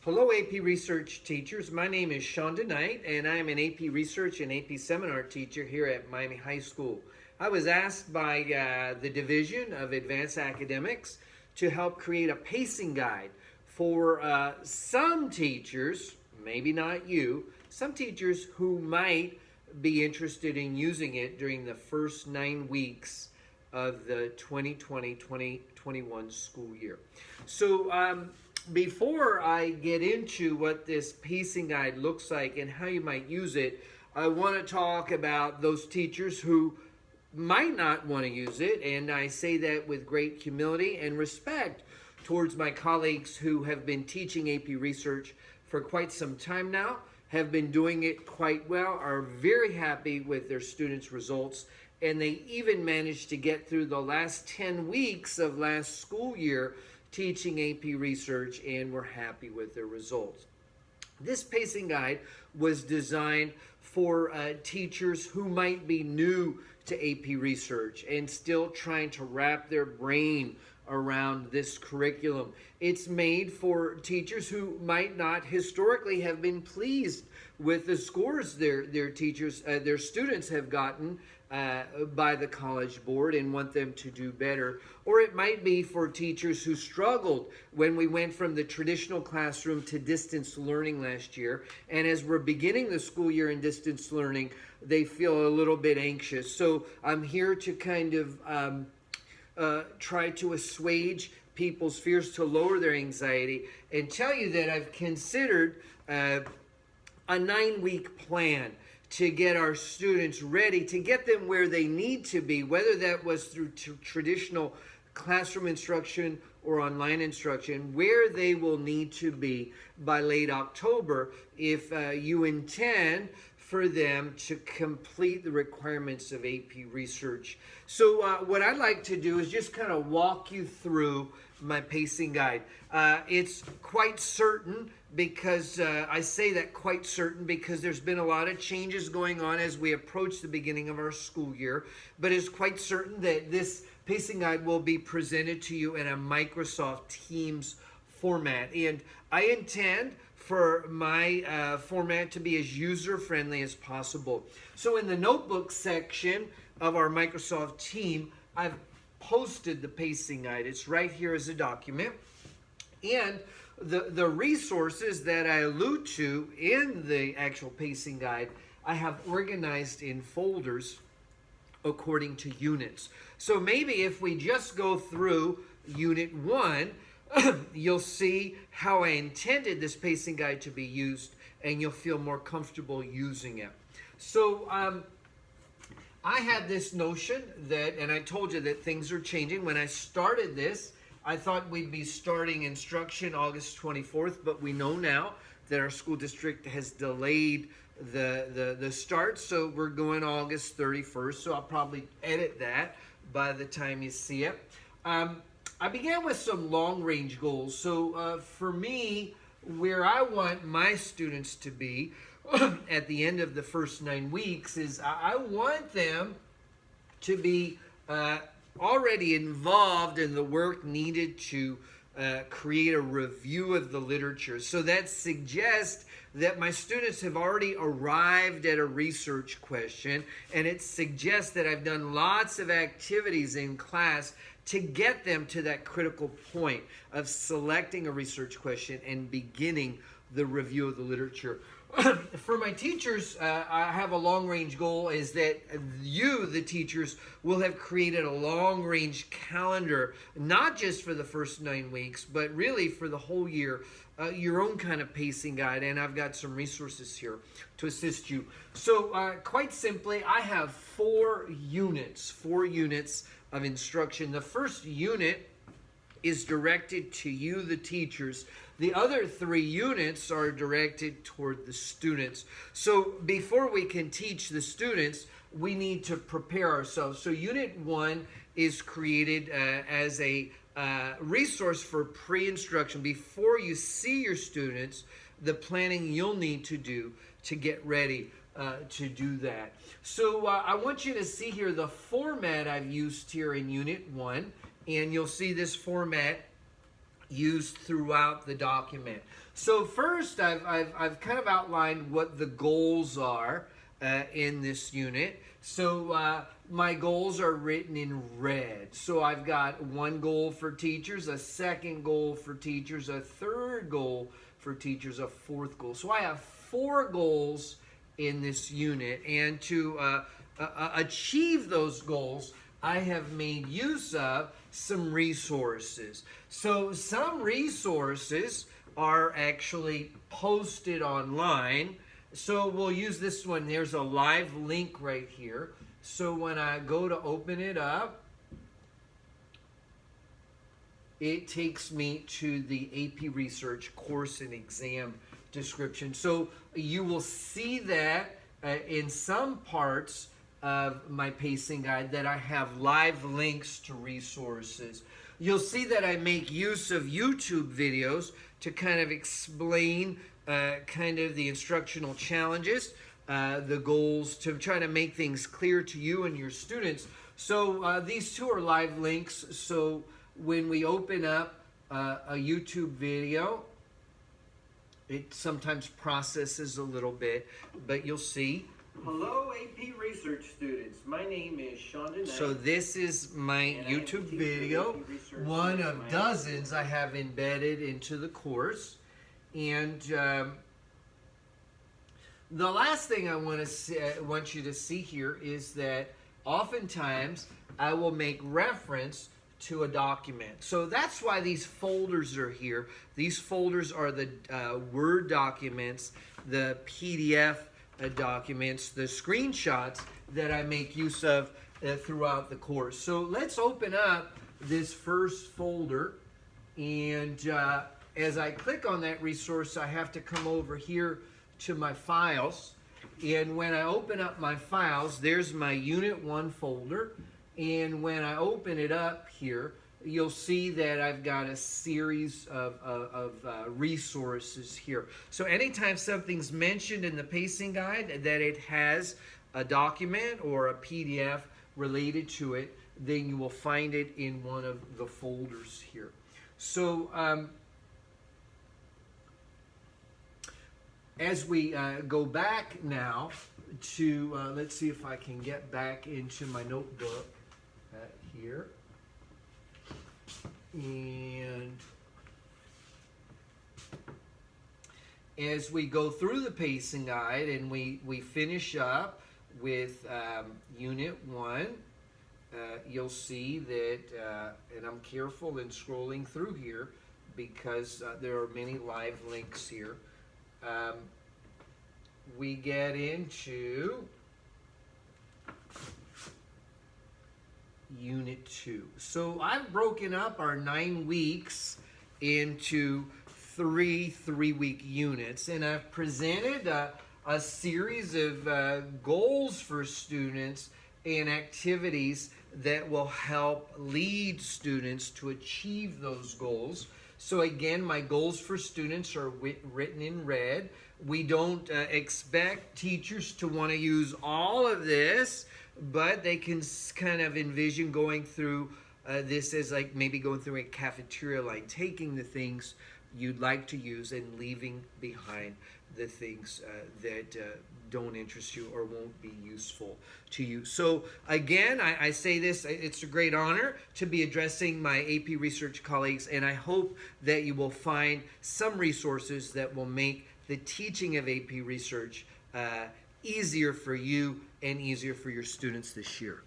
Hello, AP Research teachers. My name is Shonda Knight, and I am an AP Research and AP Seminar teacher here at Miami High School. I was asked by the Division of Advanced Academics to help create a pacing guide for some teachers, maybe not you, some teachers who might be interested in using it during the first 9 weeks of the 2020-2021 school year. So before I get into what this pacing guide looks like and how you might use it, I want to talk about those teachers who might not want to use it, and I say that with great humility and respect towards my colleagues who have been teaching AP Research for quite some time now, have been doing it quite well, are very happy with their students' results, and they even managed to get through the last 10 weeks of last school year teaching AP Research and were happy with their results. This pacing guide was designed for teachers who might be new to AP Research and still trying to wrap their brain around this curriculum. It's made for teachers who might not historically have been pleased with the scores their students have gotten by the College Board and want them to do better. Or it might be for teachers who struggled when we went from the traditional classroom to distance learning last year. And as we're beginning the school year in distance learning, they feel a little bit anxious. So I'm here to kind of try to assuage people's fears, to lower their anxiety, and tell you that I've considered a 9-week plan to get our students ready, to get them where they need to be, whether that was through traditional classroom instruction or online instruction, where they will need to be by late October if you intend for them to complete the requirements of AP Research. So what I'd like to do is just kind of walk you through my pacing guide. It's quite certain because I say that quite certain because there's been a lot of changes going on as we approach the beginning of our school year, but it's quite certain that this pacing guide will be presented to you in a Microsoft Teams format. And I intend for my format to be as user-friendly as possible. So in the notebook section of our Microsoft team, I've posted the pacing guide. It's right here as a document. And the resources that I allude to in the actual pacing guide, I have organized in folders according to units. So maybe if we just go through Unit 1, you'll see how I intended this pacing guide to be used, and you'll feel more comfortable using it. So I had this notion that, and I told you that things are changing. When I started this, I thought we'd be starting instruction August 24th, but we know now that our school district has delayed the start, so we're going August 31st, so I'll probably edit that by the time you see it. I began with some long-range goals. So for me, where I want my students to be at the end of the first 9 weeks is I want them to be already involved in the work needed to create a review of the literature. So that suggests that my students have already arrived at a research question, and it suggests that I've done lots of activities in class to get them to that critical point of selecting a research question and beginning the review of the literature. For my teachers, I have a long-range goal is that you, the teachers, will have created a long-range calendar, not just for the first 9 weeks, but really for the whole year, your own kind of pacing guide, and I've got some resources here to assist you. So quite simply, I have 4 units of instruction. The first unit is directed to you, the teachers. The other 3 units are directed toward the students. So before we can teach the students, we need to prepare ourselves. So Unit 1 is created as a resource for pre-instruction. Before you see your students, the planning you'll need to do to get ready to do that. So I want you to see here the format I've used here in Unit 1, and you'll see this format used throughout the document. So first, I've kind of outlined what the goals are in this unit. So my goals are written in red. So I've got one goal for teachers, a second goal for teachers, a third goal for teachers, a fourth goal. So I have 4 goals in this unit, and to achieve those goals, I have made use of some resources. So some resources are actually posted online. So we'll use this one. There's a live link right here. So when I go to open it up, it takes me to the AP Research course and exam description. So you will see that in some parts of my pacing guide that I have live links to resources. You'll see that I make use of YouTube videos to kind of explain kind of the instructional challenges, the goals, to try to make things clear to you and your students. So these 2 are live links. So when we open up a YouTube video, it sometimes processes a little bit, but you'll see. Hello, AP Research students. My name is Shonda Knight. So this is my YouTube video, one of dozens I have embedded into the course. And the last thing I want you to see here is that oftentimes I will make reference to a document. So that's why these folders are here. These folders are the Word documents, the PDF documents, the screenshots that I make use of throughout the course. So let's open up this first folder, and as I click on that resource, I have to come over here to my files. And when I open up my files, there's my Unit 1 folder. And when I open it up here, you'll see that I've got a series of resources here. So anytime something's mentioned in the pacing guide that it has a document or a PDF related to it, then you will find it in one of the folders here. So as we go back now to, let's see if I can get back into my notebook here. And as we go through the pacing guide and we finish up with Unit 1, you'll see that, and I'm careful in scrolling through here because there are many live links here. We get into Unit 2. So I've broken up our 9 weeks into 3 3-week units, and I've presented a series of goals for students and activities that will help lead students to achieve those goals. So again, my goals for students are written in red. We don't expect teachers to want to use all of this, but they can kind of envision going through this as like maybe going through a cafeteria line, taking the things you'd like to use and leaving behind the things that don't interest you or won't be useful to you. So again, I say this, it's a great honor to be addressing my AP Research colleagues, and I hope that you will find some resources that will make the teaching of AP Research easier for you and easier for your students this year.